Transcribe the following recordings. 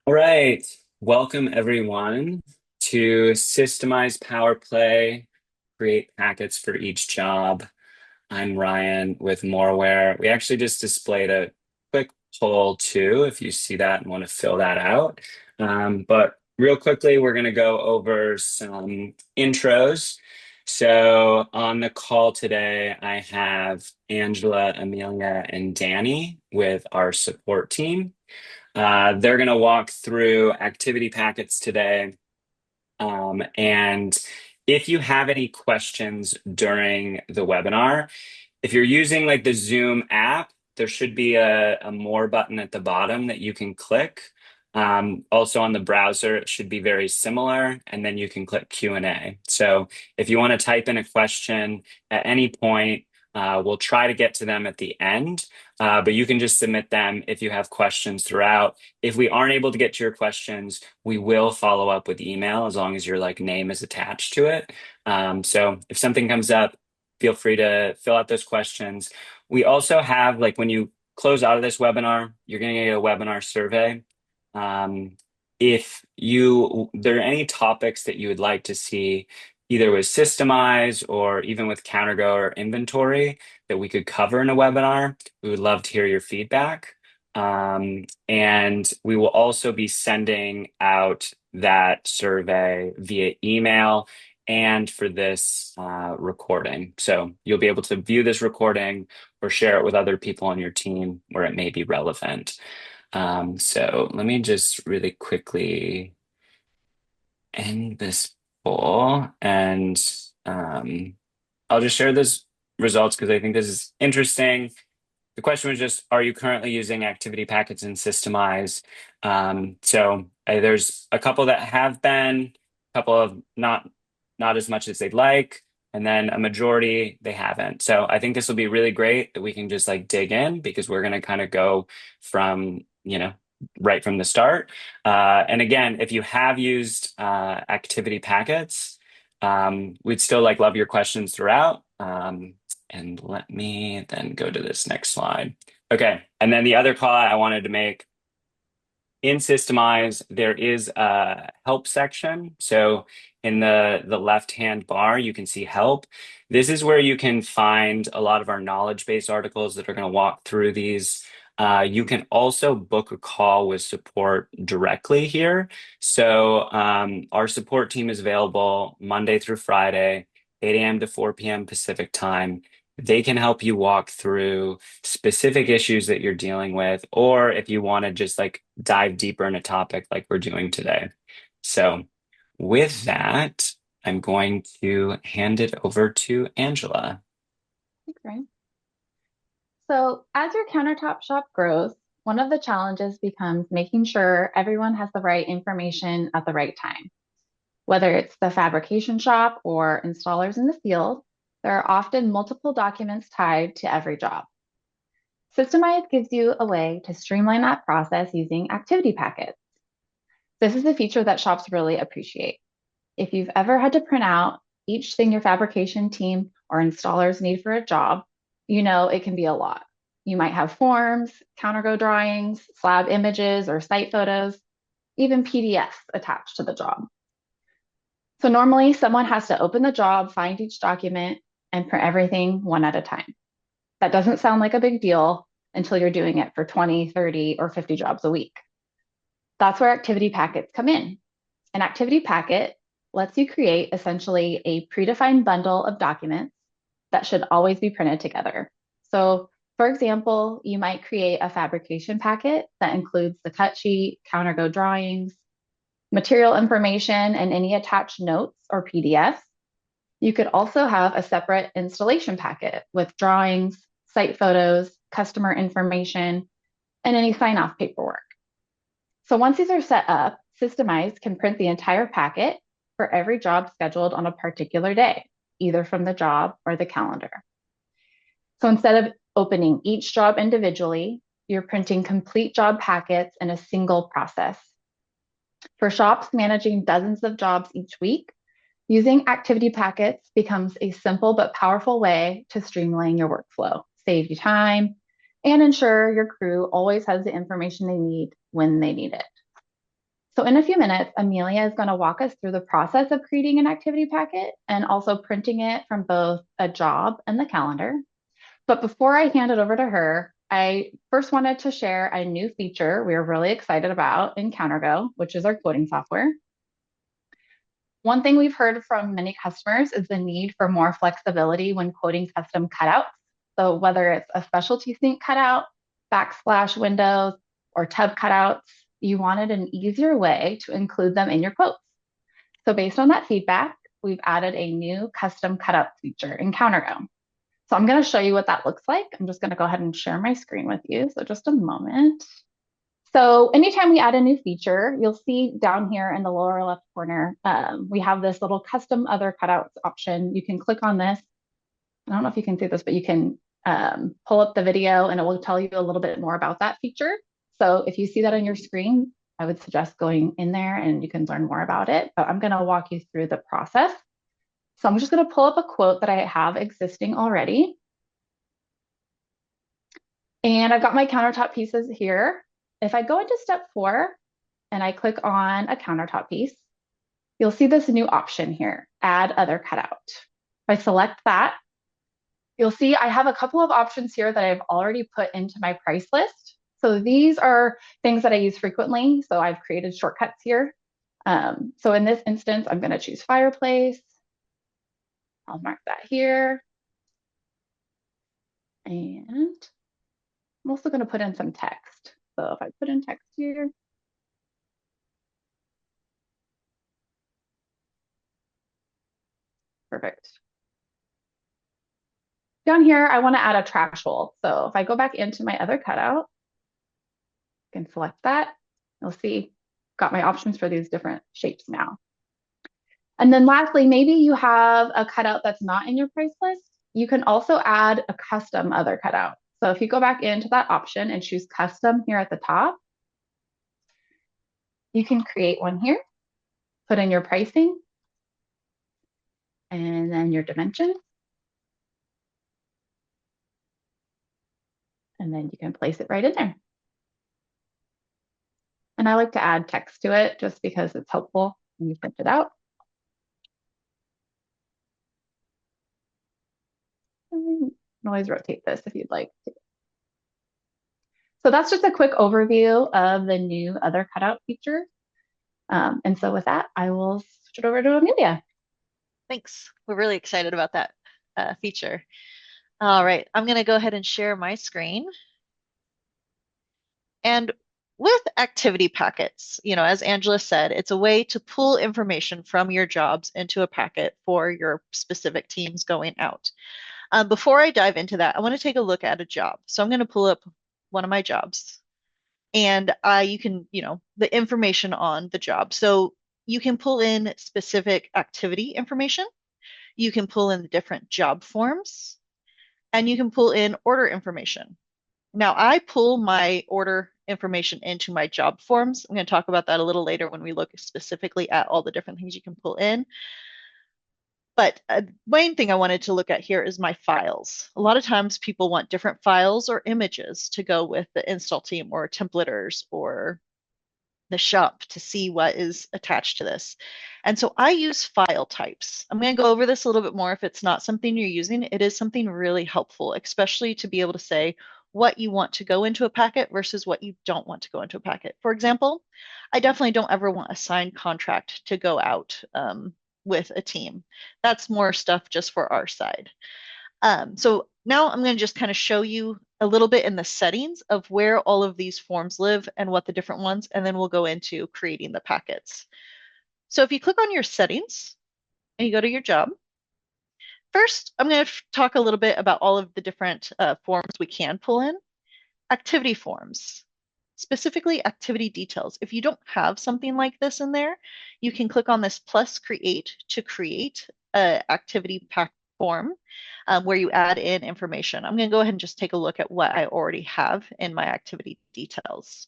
All right. Welcome everyone to Systemize Power Play, create packets for each job. I'm Ryan with Moreware. We actually just displayed a quick poll too, if you see that and want to fill that out. But real quickly, we're going to go over some intros. So on the call today, I have Angela, Amelia, and Danny with our support team. They're going to walk through activity packets today. And if you have any questions during the webinar, if you're using like the Zoom app, there should be a more button at the bottom that you can click. Also on the browser, it should be very similar, and then you can click Q&A. So if you want to type in a question at any point, we'll try to get to them at the end, but you can just submit them if you have questions throughout. If we aren't able to get to your questions, we will follow up with email as long as your like name is attached to it. So if something comes up, feel free to fill out those questions. We also have, like, when you close out of this webinar, you're going to get a webinar survey. If there are any topics that you would like to see, either with Systemize or even with CounterGo or inventory, that we could cover in a webinar, we would love to hear your feedback. And we will also be sending out that survey via email and for this recording. So you'll be able to view this recording or share it with other people on your team where it may be relevant. So let me just really quickly end this poll, and I'll just share this results because I think this is interesting. The question was just, are you currently using activity packets in Systemize? There's a couple that have been, a couple of not as much as they'd like, and then a majority they haven't. So I think this will be really great that we can just like dig in because we're going to kind of go from, right from the start. And again, if you have used activity packets, we'd still like love your questions throughout. And let me then go to this next slide. Okay, and then the other call I wanted to make, in Systemize, there is a help section. So in the left-hand bar, you can see help. This is where you can find a lot of our knowledge-based articles that are going to walk through these. You can also book a call with support directly here. So our support team is available Monday through Friday, 8 a.m. to 4 p.m. Pacific time. They can help you walk through specific issues that you're dealing with, or if you want to just like dive deeper in a topic like we're doing today. So with that, I'm going to hand it over to Angela. Okay. So as your countertop shop grows, one of the challenges becomes making sure everyone has the right information at the right time. Whether it's the fabrication shop or installers in the field, there are often multiple documents tied to every job. Systemize gives you a way to streamline that process using activity packets. This is a feature that shops really appreciate. If you've ever had to print out each thing your fabrication team or installers need for a job, you know it can be a lot. You might have forms, CounterGo drawings, slab images, or site photos, even PDFs attached to the job. So normally someone has to open the job, find each document, and print everything one at a time. That doesn't sound like a big deal until you're doing it for 20, 30, or 50 jobs a week. That's where activity packets come in. An activity packet lets you create essentially a predefined bundle of documents that should always be printed together. So, for example, you might create a fabrication packet that includes the cut sheet, CounterGo drawings, material information, and any attached notes or PDFs. You could also have a separate installation packet with drawings, site photos, customer information, and any sign-off paperwork. So once these are set up, Systemize can print the entire packet for every job scheduled on a particular day, either from the job or the calendar. So instead of opening each job individually, you're printing complete job packets in a single process. For shops managing dozens of jobs each week, using activity packets becomes a simple but powerful way to streamline your workflow, save you time, and ensure your crew always has the information they need when they need it. So in a few minutes, Amelia is going to walk us through the process of creating an activity packet and also printing it from both a job and the calendar. But before I hand it over to her, I first wanted to share a new feature we're really excited about in CounterGo, which is our quoting software. One thing we've heard from many customers is the need for more flexibility when quoting custom cutouts. So whether it's a specialty sink cutout, backsplash windows, or tub cutouts, you wanted an easier way to include them in your quotes. So based on that feedback, we've added a new custom cutout feature in CounterGo. So I'm going to show you what that looks like. I'm just going to go ahead and share my screen with you. So just a moment. So anytime we add a new feature, you'll see down here in the lower left corner, we have this little custom other cutouts option. You can click on this. I don't know if you can see this, but you can pull up the video and it will tell you a little bit more about that feature. So if you see that on your screen, I would suggest going in there and you can learn more about it. But I'm going to walk you through the process. So I'm just going to pull up a quote that I have existing already. And I've got my countertop pieces here. If I go into step 4 and I click on a countertop piece, you'll see this new option here, add other cutout. If I select that, you'll see I have a couple of options here that I've already put into my price list. So these are things that I use frequently. So I've created shortcuts here. So in this instance, I'm going to choose fireplace. I'll mark that here. And I'm also going to put in some text. So if I put in text here, perfect. Down here, I want to add a trash hole. So if I go back into my other cutout, I can select that. You'll see, got my options for these different shapes now. And then lastly, maybe you have a cutout that's not in your price list. You can also add a custom other cutout. So if you go back into that option and choose custom here at the top, you can create one here, put in your pricing, and then your dimensions. And then you can place it right in there. And I like to add text to it just because it's helpful when you print it out. And you can always rotate this if you'd like to. So that's just a quick overview of the new other cutout feature. And so with that, I will switch it over to Amelia. Thanks. We're really excited about that feature. All right, I'm going to go ahead and share my screen. And with activity packets, as Angela said, it's a way to pull information from your jobs into a packet for your specific teams going out. Before I dive into that, I want to take a look at a job. So I'm going to pull up one of my jobs and you can, the information on the job. So you can pull in specific activity information. You can pull in the different job forms and you can pull in order information. Now I pull my order information into my job forms. I'm going to talk about that a little later when we look specifically at all the different things you can pull in. But main thing I wanted to look at here is my files. A lot of times people want different files or images to go with the install team or templaters or the shop to see what is attached to this. And so I use file types. I'm going to go over this a little bit more if it's not something you're using. It is something really helpful, especially to be able to say what you want to go into a packet versus what you don't want to go into a packet. For example, I definitely don't ever want a signed contract to go out with a team. That's more stuff just for our side. So now I'm going to just kind of show you a little bit in the settings of where all of these forms live and what the different ones, and then we'll go into creating the packets. So if you click on your settings and you go to your job, first, I'm going to talk a little bit about all of the different forms we can pull in. Activity forms, specifically activity details. If you don't have something like this in there, you can click on this plus create to create an activity pack form where you add in information. I'm going to go ahead and just take a look at what I already have in my activity details.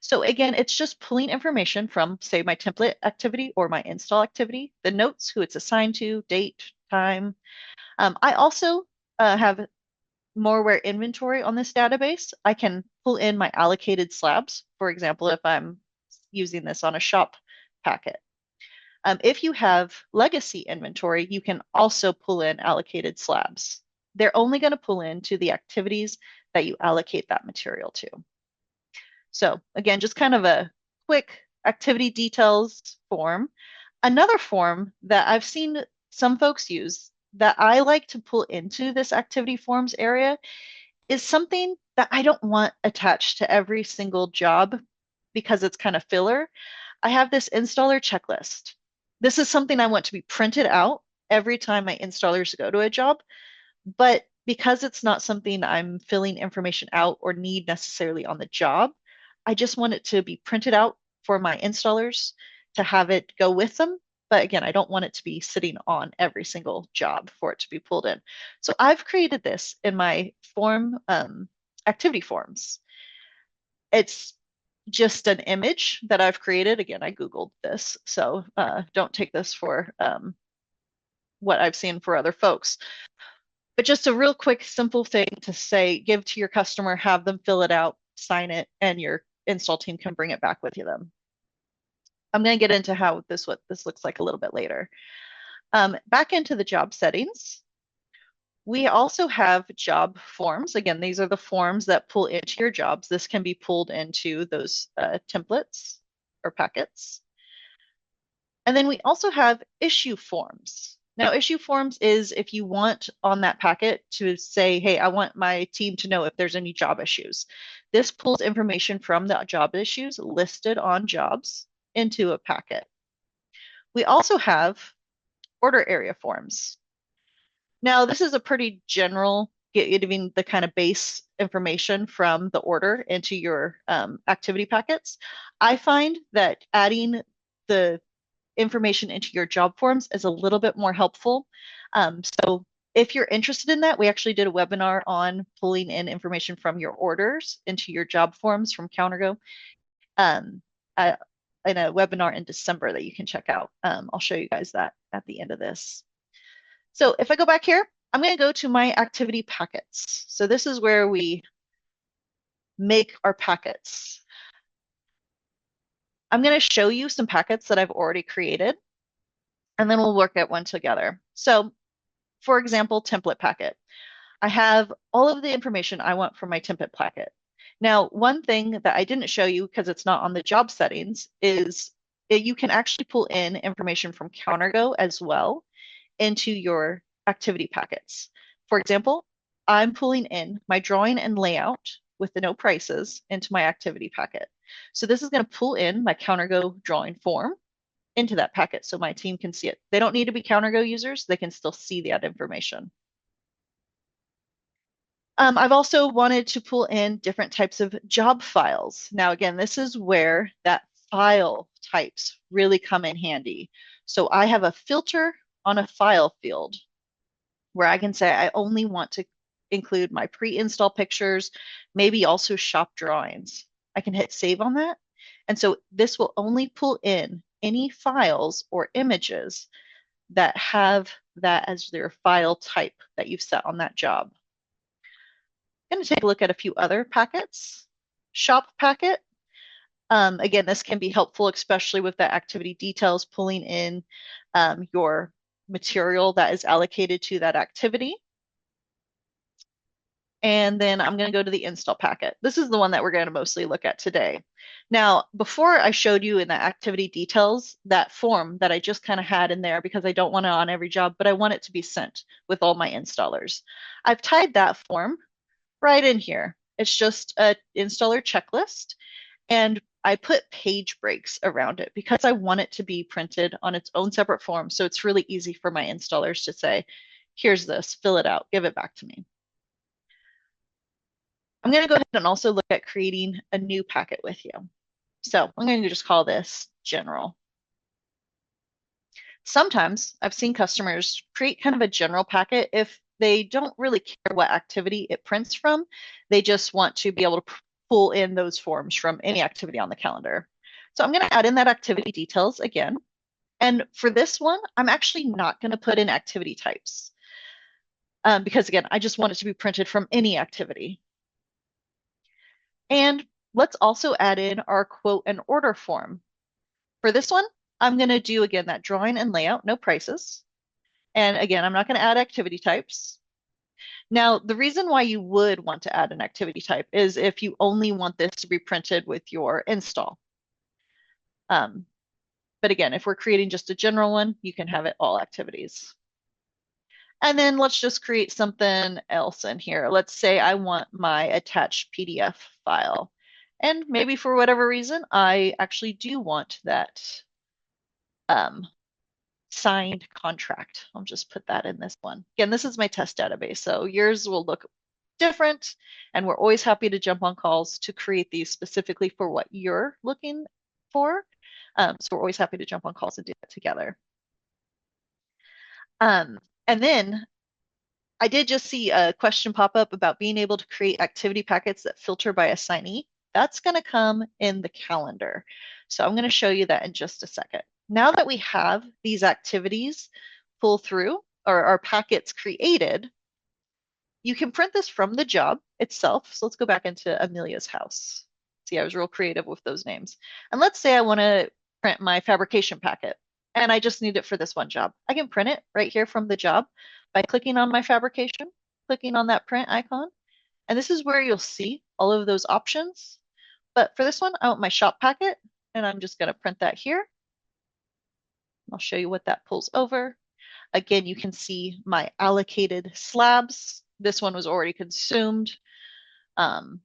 So again, it's just pulling information from, say, my template activity or my install activity, the notes, who it's assigned to, date, time. I also have Moreware inventory on this database. I can pull in my allocated slabs. For example, if I'm using this on a shop packet. If you have legacy inventory, you can also pull in allocated slabs. They're only going to pull into the activities that you allocate that material to. So again, just kind of a quick activity details form. Another form that I've seen some folks use that I like to pull into this activity forms area is something that I don't want attached to every single job because it's kind of filler. I have this installer checklist. This is something I want to be printed out every time my installers go to a job, but because it's not something I'm filling information out or need necessarily on the job, I just want it to be printed out for my installers to have it go with them. But again, I don't want it to be sitting on every single job for it to be pulled in. So I've created this in my form activity forms. It's just an image that I've created. Again, I Googled this, so don't take this for what I've seen for other folks. But just a real quick, simple thing to say, give to your customer, have them fill it out, sign it, and your install team can bring it back with you then. I'm going to get into what this looks like a little bit later. Back into the job settings, we also have job forms. Again, these are the forms that pull into your jobs. This can be pulled into those templates or packets. And then we also have issue forms. Now, issue forms is if you want on that packet to say, hey, I want my team to know if there's any job issues. This pulls information from the job issues listed on jobs into a packet. We also have order area forms. Now, this is a pretty general, giving the kind of base information from the order into your activity packets. I find that adding the information into your job forms is a little bit more helpful. So if you're interested in that, we actually did a webinar on pulling in information from your orders into your job forms from CounterGo in a webinar in December that you can check out. I'll show you guys that at the end of this. So if I go back here, I'm going to go to my activity packets. So this is where we make our packets. I'm going to show you some packets that I've already created, and then we'll work at one together. So for example, template packet. I have all of the information I want for my template packet. Now, one thing that I didn't show you because it's not on the job settings is you can actually pull in information from CounterGo as well into your activity packets. For example, I'm pulling in my drawing and layout with the no prices into my activity packet. So this is going to pull in my CounterGo drawing form into that packet so my team can see it. They don't need to be CounterGo users. They can still see that information. I've also wanted to pull in different types of job files. Now, again, this is where that file types really come in handy. So I have a filter on a file field where I can say I only want to include my pre-install pictures, maybe also shop drawings. I can hit save on that. And so this will only pull in any files or images that have that as their file type that you've set on that job. I'm going to take a look at a few other packets. Shop packet. Again, this can be helpful, especially with the activity details, pulling in your material that is allocated to that activity. And then I'm going to go to the install packet. This is the one that we're going to mostly look at today. Now, before I showed you in the activity details, that form that I just kind of had in there because I don't want it on every job, but I want it to be sent with all my installers. I've tied that form right in here. It's just an installer checklist. And I put page breaks around it because I want it to be printed on its own separate form. So it's really easy for my installers to say, here's this, fill it out, give it back to me. I'm going to go ahead and also look at creating a new packet with you. So I'm going to just call this general. Sometimes I've seen customers create kind of a general packet if they don't really care what activity it prints from. They just want to be able to pull in those forms from any activity on the calendar. So I'm going to add in that activity details again. And for this one, I'm actually not going to put in activity types because again, I just want it to be printed from any activity. And let's also add in our quote and order form. For this one, I'm going to do, again, that drawing and layout, no prices. And again, I'm not going to add activity types. Now, the reason why you would want to add an activity type is if you only want this to be printed with your install. But again, if we're creating just a general one, you can have it all activities. And then let's just create something else in here. Let's say I want my attached PDF file. And maybe for whatever reason, I actually do want that signed contract. I'll just put that in this one. Again, this is my test database, so yours will look different, and we're always happy to jump on calls to create these specifically for what you're looking for. So we're always happy to jump on calls and do that together. And then I did just see a question pop up about being able to create activity packets that filter by assignee. That's going to come in the calendar. So I'm going to show you that in just a second. Now that we have these activities pull through or our packets created, you can print this from the job itself. So let's go back into Amelia's house. See, I was real creative with those names. And let's say I want to print my fabrication packet and I just need it for this one job. I can print it right here from the job by clicking on my fabrication, clicking on that print icon. And this is where you'll see all of those options. But for this one, I want my shop packet, and I'm just going to print that here. I'll show you what that pulls over. Again, you can see my allocated slabs. This one was already consumed. And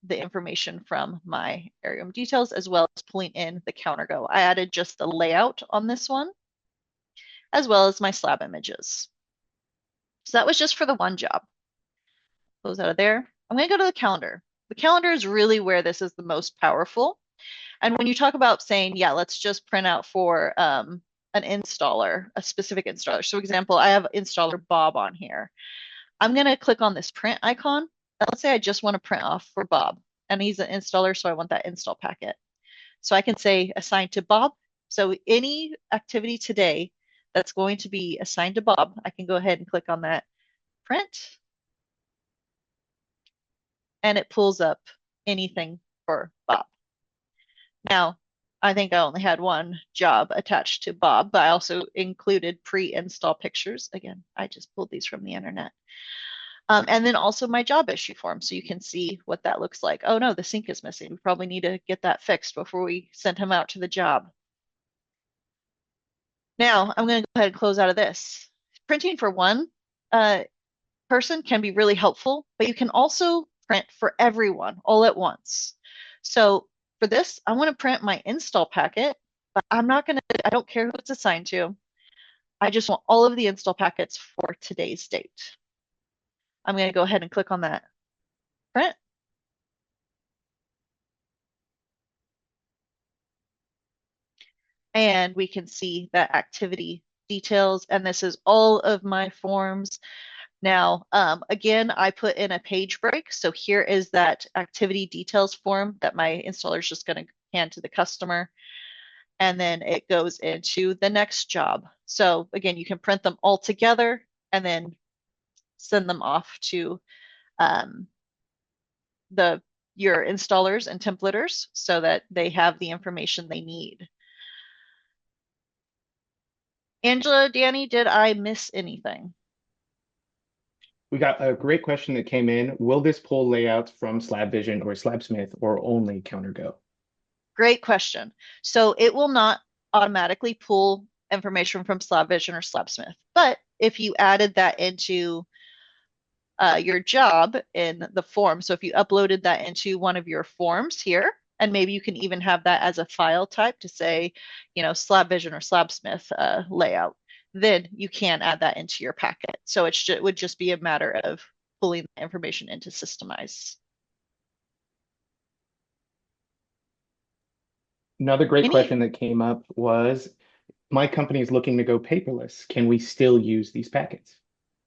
the information from my Arium details, as well as pulling in the CounterGo. I added just the layout on this one, as well as my slab images. So that was just for the one job. Close out of there. I'm going to go to the calendar. The calendar is really where this is the most powerful. And when you talk about saying, yeah, let's just print out for an installer, a specific installer. So, for example, I have installer Bob on here. I'm going to click on this print icon. And let's say I just want to print off for Bob. And he's an installer, so I want that install packet. So I can say assign to Bob. So any activity today that's going to be assigned to Bob, I can go ahead and click on that print. And it pulls up anything for Bob. Now, I think I only had one job attached to Bob, but I also included pre-install pictures. Again, I just pulled these from the internet. And then also my job issue form, so you can see what that looks like. Oh no, the sink is missing. We probably need to get that fixed before we send him out to the job. Now, I'm going to go ahead and close out of this. Printing for one person can be really helpful, but you can also print for everyone all at once. So for this, I want to print my install packet, but I don't care who it's assigned to. I just want all of the install packets for today's date. I'm going to go ahead and click on that print. And we can see that activity details, and this is all of my forms. Now, again, I put in a page break. So here is that activity details form that my installer is just going to hand to the customer. And then it goes into the next job. So again, you can print them all together and then send them off to your installers and templaters so that they have the information they need. Angela, Danny, did I miss anything? We got a great question that came in. Will this pull layouts from SlabVision or SlabSmith or only CounterGo? Great question. So it will not automatically pull information from SlabVision or SlabSmith, but if you added that into your job in the form, so if you uploaded that into one of your forms here, and maybe you can even have that as a file type to say, SlabVision or SlabSmith layout, then you can add that into your packet. So it would just be a matter of pulling the information into Systemize. Another great question that came up was, my company is looking to go paperless. Can we still use these packets?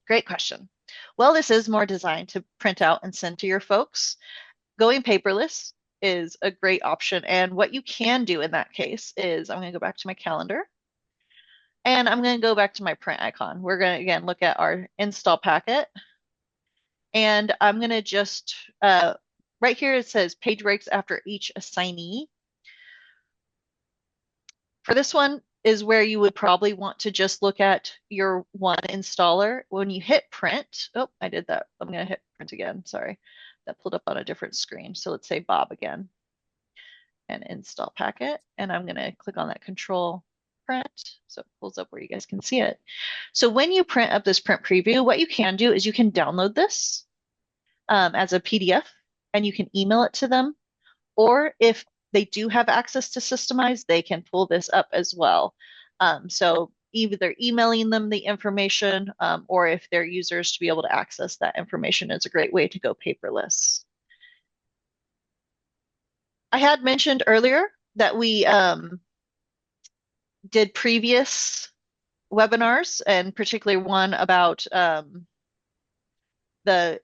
Great question. Well, this is more designed to print out and send to your folks. Going paperless is a great option. And what you can do in that case is, I'm going to go back to my calendar. And I'm going to go back to my print icon. We're going to, again, look at our install packet. And I'm going to just right here it says page breaks after each assignee. For this one is where you would probably want to just look at your one installer. When you hit print, oh, I did that. I'm going to hit print again. Sorry, that pulled up on a different screen. So let's say Bob again and install packet. And I'm going to click on that control print. So it pulls up where you guys can see it. So when you print up this print preview, what you can do is you can download this as a PDF and you can email it to them. Or if they do have access to Systemize, they can pull this up as well. So either emailing them the information or if they're users to be able to access that information is a great way to go paperless. I had mentioned earlier that we did previous webinars, and particularly one about the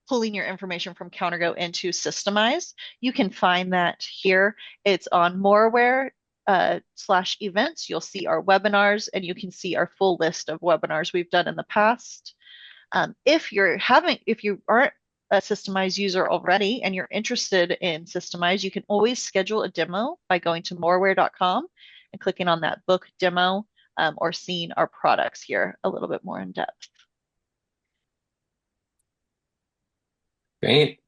pulling your information from CounterGo into Systemize. You can find that here. It's on Moreware /events. You'll see our webinars and you can see our full list of webinars we've done in the past. If you aren't a Systemize user already and you're interested in Systemize, you can always schedule a demo by going to moreware.com and clicking on that book demo or seeing our products here a little bit more in depth. Great.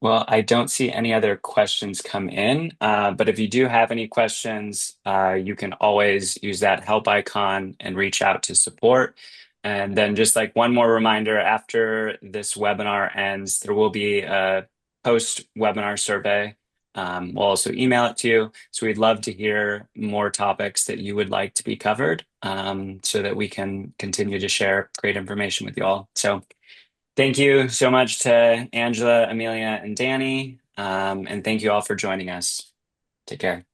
Well, I don't see any other questions come in, but if you do have any questions, you can always use that help icon and reach out to support. And then just like one more reminder, after this webinar ends, there will be a post-webinar survey. We'll also email it to you. So we'd love to hear more topics that you would like to be covered so that we can continue to share great information with you all. So thank you so much to Angela, Amelia, and Danny. And thank you all for joining us. Take care.